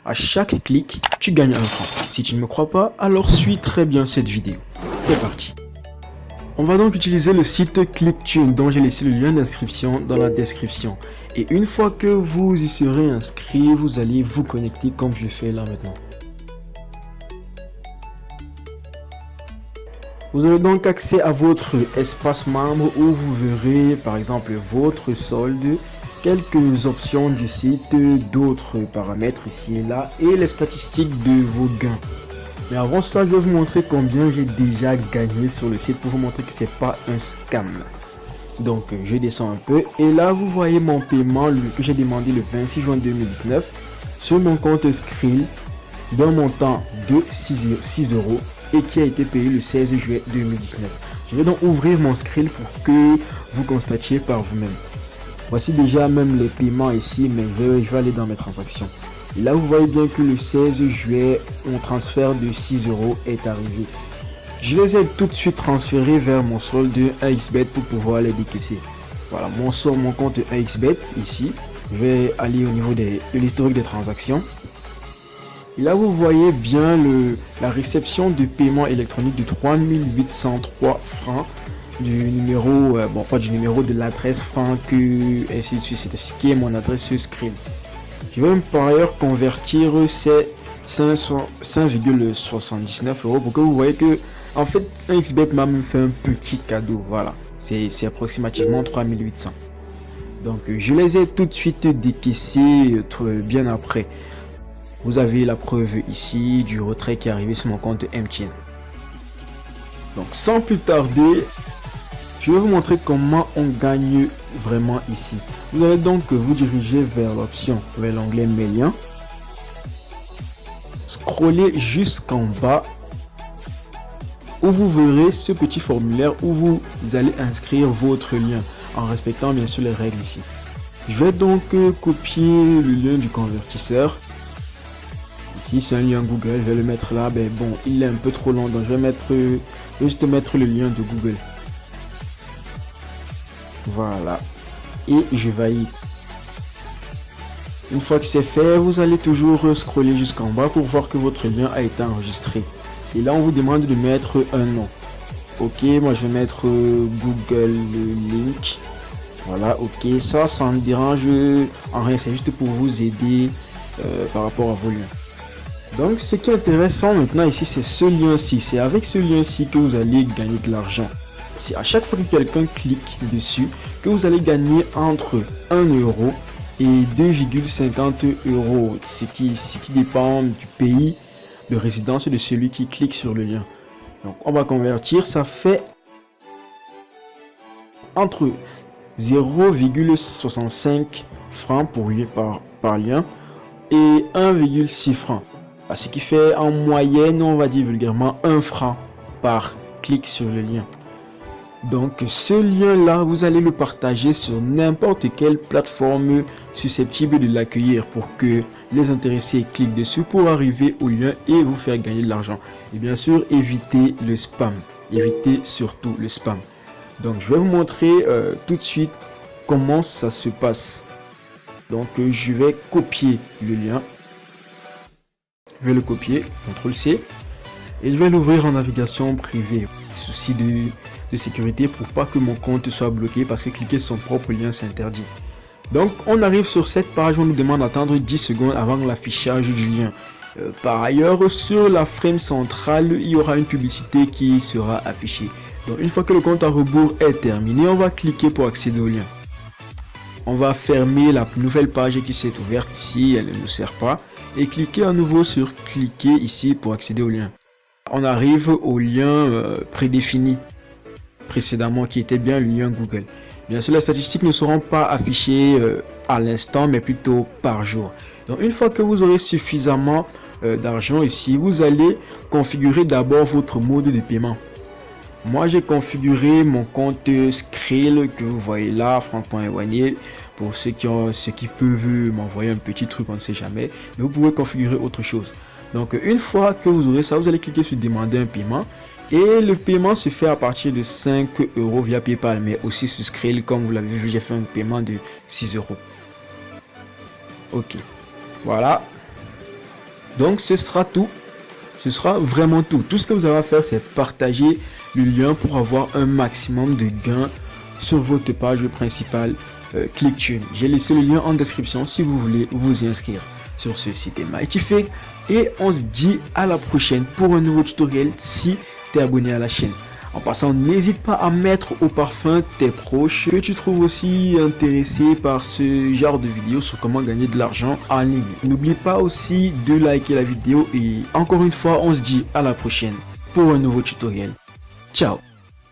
À chaque clic, tu gagnes 1 franc. Si tu ne me crois pas, alors suis très bien cette vidéo. C'est parti. On va donc utiliser le site ClickTune dont j'ai laissé le lien d'inscription dans la description. Et une fois que vous y serez inscrit, vous allez vous connecter comme je le fais là maintenant. Vous aurez donc accès à votre espace membre où vous verrez par exemple votre solde, quelques options du site, d'autres paramètres ici et là et les statistiques de vos gains. Mais avant ça, je vais vous montrer combien j'ai déjà gagné sur le site pour vous montrer que c'est pas un scam. Donc je descends un peu et là vous voyez mon paiement que j'ai demandé le 26 juin 2019 sur mon compte Skrill d'un montant de 6 € et qui a été payé le 16 juillet 2019. Je vais donc ouvrir mon Skrill pour que vous constatiez par vous-même. Voici déjà même les paiements ici, mais je vais aller dans mes transactions. Et là vous voyez bien que le 16 juillet, mon transfert de 6 € est arrivé. Je les ai tout de suite transférés vers mon solde 1xBet pour pouvoir les décaisser. Voilà, mon compte 1xBet ici. Je vais aller au niveau de l'historique des transactions. Et là vous voyez bien la réception de paiement électronique de 3803 francs du numéro, pas du numéro, de l'adresse franc que ainsi de suite, c'est ce qui est mon adresse Skrill. Je vais par ailleurs convertir ces 5,79 € pour que vous voyez que en fait 1xBet m'a même fait un petit cadeau. Voilà, c'est approximativement 3800. Donc je les ai tout de suite décaissés bien après. Vous avez la preuve ici du retrait qui est arrivé sur mon compte MTN. Donc sans plus tarder, je vais vous montrer comment on gagne vraiment ici. Vous allez donc vous diriger vers l'option, vers l'onglet mes liens. Scrollez jusqu'en bas où vous verrez ce petit formulaire où vous allez inscrire votre lien en respectant bien sûr les règles ici. Je vais donc copier le lien du convertisseur. Ici c'est un lien Google, je vais le mettre là, mais bon il est un peu trop long donc je vais juste mettre le lien de Google. Voilà, et je valide. Une fois que c'est fait, vous allez toujours scroller jusqu'en bas pour voir que votre lien a été enregistré. Et là on vous demande de mettre un nom. Ok, moi je vais mettre Google Link. Voilà, ok, ça me dérange en rien, c'est juste pour vous aider par rapport à vos liens. Donc ce qui est intéressant maintenant ici, c'est ce lien-ci. C'est avec ce lien-ci que vous allez gagner de l'argent. C'est à chaque fois que quelqu'un clique dessus que vous allez gagner entre 1 € et 2,50 €, ce qui dépend du pays de résidence de celui qui clique sur le lien. Donc on va convertir, ça fait entre 0,65 francs par lien et 1,6 francs. Ce qui fait en moyenne, on va dire vulgairement 1 franc par clic sur le lien. Donc ce lien là, vous allez le partager sur n'importe quelle plateforme susceptible de l'accueillir pour que les intéressés cliquent dessus pour arriver au lien et vous faire gagner de l'argent. Et bien sûr, évitez le spam. Évitez surtout le spam. Donc je vais vous montrer tout de suite comment ça se passe. Donc je vais copier le lien. Je vais le copier, CTRL-C. Et je vais l'ouvrir en navigation privée. Souci de sécurité pour pas que mon compte soit bloqué parce que cliquer sur son propre lien c'est interdit. Donc on arrive sur cette page, on nous demande d'attendre 10 secondes avant l'affichage du lien. Par ailleurs, sur la frame centrale, il y aura une publicité qui sera affichée. Donc une fois que le compte à rebours est terminé, on va cliquer pour accéder au lien. On va fermer la nouvelle page qui s'est ouverte ici, elle ne nous sert pas, et cliquer à nouveau sur cliquer ici pour accéder au lien. On arrive au lien prédéfini précédemment qui était bien le lien Google. Bien sûr, les statistiques ne seront pas affichées à l'instant, mais plutôt par jour. Donc une fois que vous aurez suffisamment d'argent ici, vous allez configurer d'abord votre mode de paiement. Moi j'ai configuré mon compte Skrill que vous voyez là, franck.ewannier. Pour ceux qui peuvent m'envoyer un petit truc, on ne sait jamais, mais vous pouvez configurer autre chose. Donc une fois que vous aurez ça, vous allez cliquer sur demander un paiement. Et le paiement se fait à partir de 5 € via PayPal, mais aussi sur Skrill, comme vous l'avez vu, j'ai fait un paiement de 6 €. Ok, voilà. Donc ce sera tout. Ce sera vraiment tout. Tout ce que vous avez à faire, c'est partager le lien pour avoir un maximum de gains sur votre page principale ClickTune. J'ai laissé le lien en description si vous voulez vous y inscrire sur ce site Mightyfake. Et on se dit à la prochaine pour un nouveau tutoriel si tu es abonné à la chaîne. En passant, n'hésite pas à mettre au parfum tes proches que tu trouves aussi intéressés par ce genre de vidéos sur comment gagner de l'argent en ligne. N'oublie pas aussi de liker la vidéo et encore une fois, on se dit à la prochaine pour un nouveau tutoriel. Ciao!